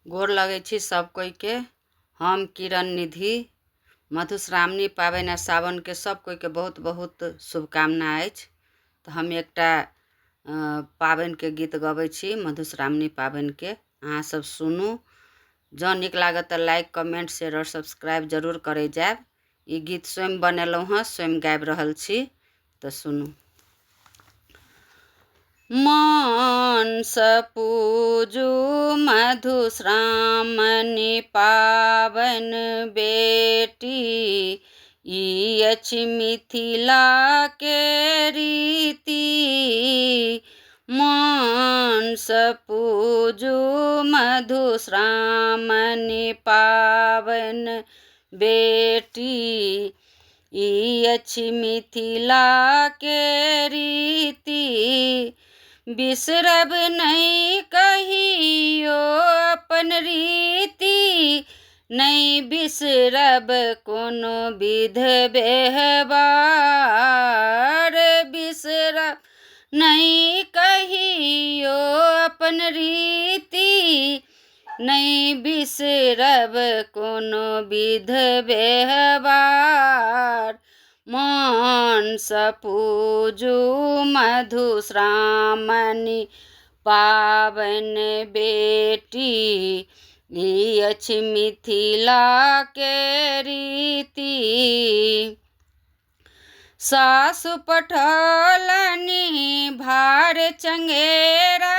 गोर लगै छी सब कोई के। हम किरण निधि। मधुश्रावणी पाबनि आ सावन के सब कोई के बहुत बहुत शुभकामना अछि। तो हम एकटा पाबनि के गीत गबै छी, मधुश्रावणी पाबनि के। अहाँ सब सुनू। जँ नीक लागत तऽ लाइक कमेंट शेयर और सब्सक्राइब जरूर करे जायब। ई गीत स्वयं बनेलहुँ हँ, स्वयं गाबि रहल छी, तो सुनू। मानस पूजू मधुश्रावणी पाबन बेटी, ई अछि मिथिला के रीति। मानस पूजू मधुश्रावणी पाबन बेटी, ई अछि मिथिला के रीति। बिसरब नहीं कहियो अपन रीति, नहीं बिसरब कोनो विध व्यवहार। बिसरब नहीं कहियो अपन रीति, नहीं बिसरब कोनो विध व्यवहार। मानस पूजू मधुश्रावणी पाबन बेटी, ई अछि मिथिला के रीति। सासु पठौलनि भार चंगेरा,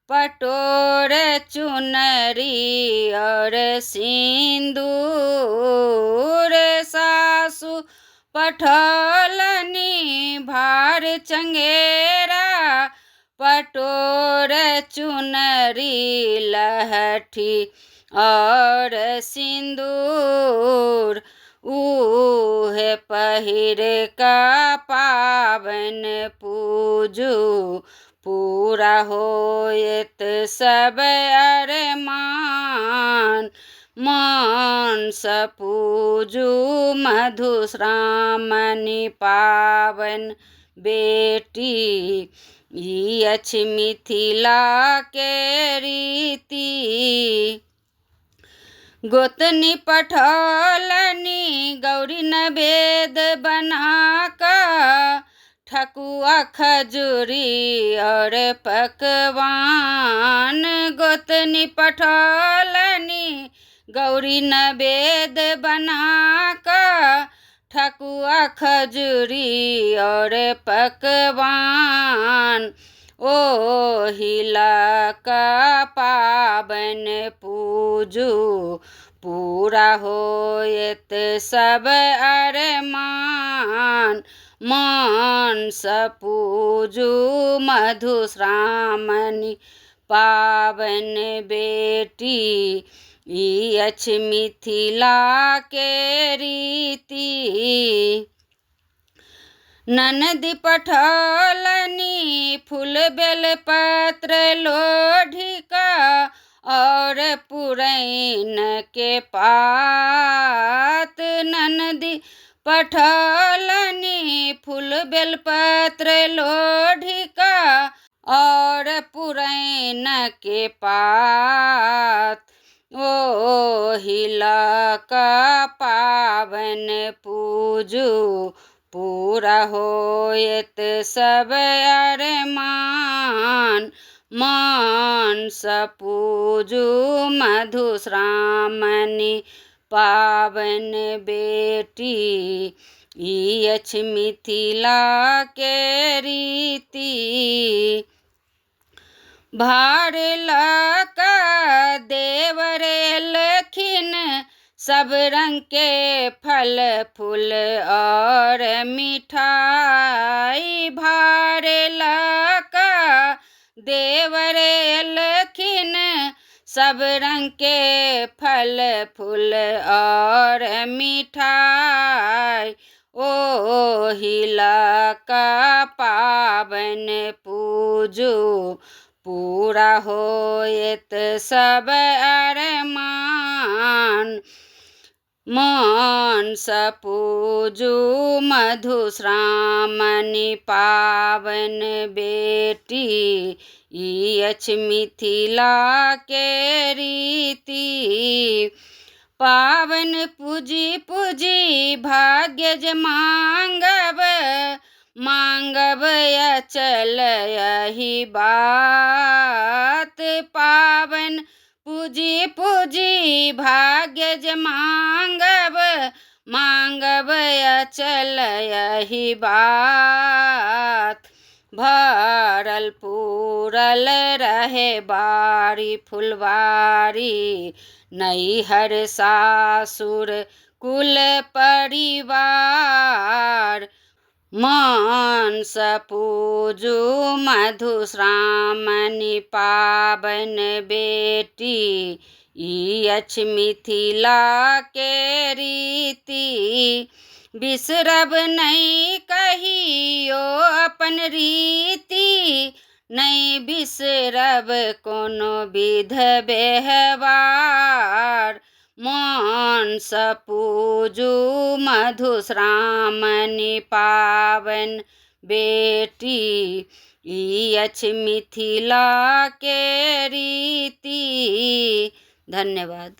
पटोर चुनरी और सिंदूर। सासु पठौलनि भार चंगेरा, पटोर चुनरी लहठी और सिंदूर। उहे पहिर का पावन पूजू, पूरा होयत सब अरमान। मानस पूजू मधुश्रावणी पावन बेटी, ई अछि मिथिला के रीति। गोतनी पठौलनि गौरी नवेद बनाका, ठकुआ खजूरी और पकवान। गोतनी पठौलनि गौरी नवेद बनाका, ठकुआ खजूरी और पकवान। ओहिला का पावन पूजू, पूरा होयत सब अरमान। मानस पूजू मधुश्रावणी पावन बेटी, ई अछि मिथिला के रीति। ननदी पठौलनि फूल बेल पत्र लोढ़िका, और पुरैन के पात। ननदी पठौलनि फूल बेल पत्र लोढ़िका, और पुरैन के पात। ओहिला का पावन पूजू, पूरा होयत सब अरमान। मानस पूजू मधुश्रावणी पावन बेटी, ई अछि मिथिला के रीति। भार लका देवर एलखिन, सब रंग के फल फूल और मिठाई। भार लका देवर एलखिन, सब रंग के फल फूल और मिठाई। ओहिला का पावन पूजू, पूरा होयत सब अरमान। मन स पूजू मधुश्रावणी पावन बेटी, ई अछि मिथिला के रीति। पावन पूजी पूजी भाग्य जे मांगब, मांगब अचल यही बात। पावन पूजी पूजी भाग्य जे मांगब, मांगब अचल यही बात। भरल पूरल रहे बारी फुलवारी, नैहर सासुर कुल परिवार। मन स पूजू मधुश्रावणी पावन बेटी, ई अछि मिथिला के रीति। बिसरब नहीं कहियो अपन रीति, नहीं बिसरब कोनो विध व्यवहार। मन स पूजू मधुश्रावणी पावन बेटी, ई अछि मिथिला के रीति। धन्यवाद।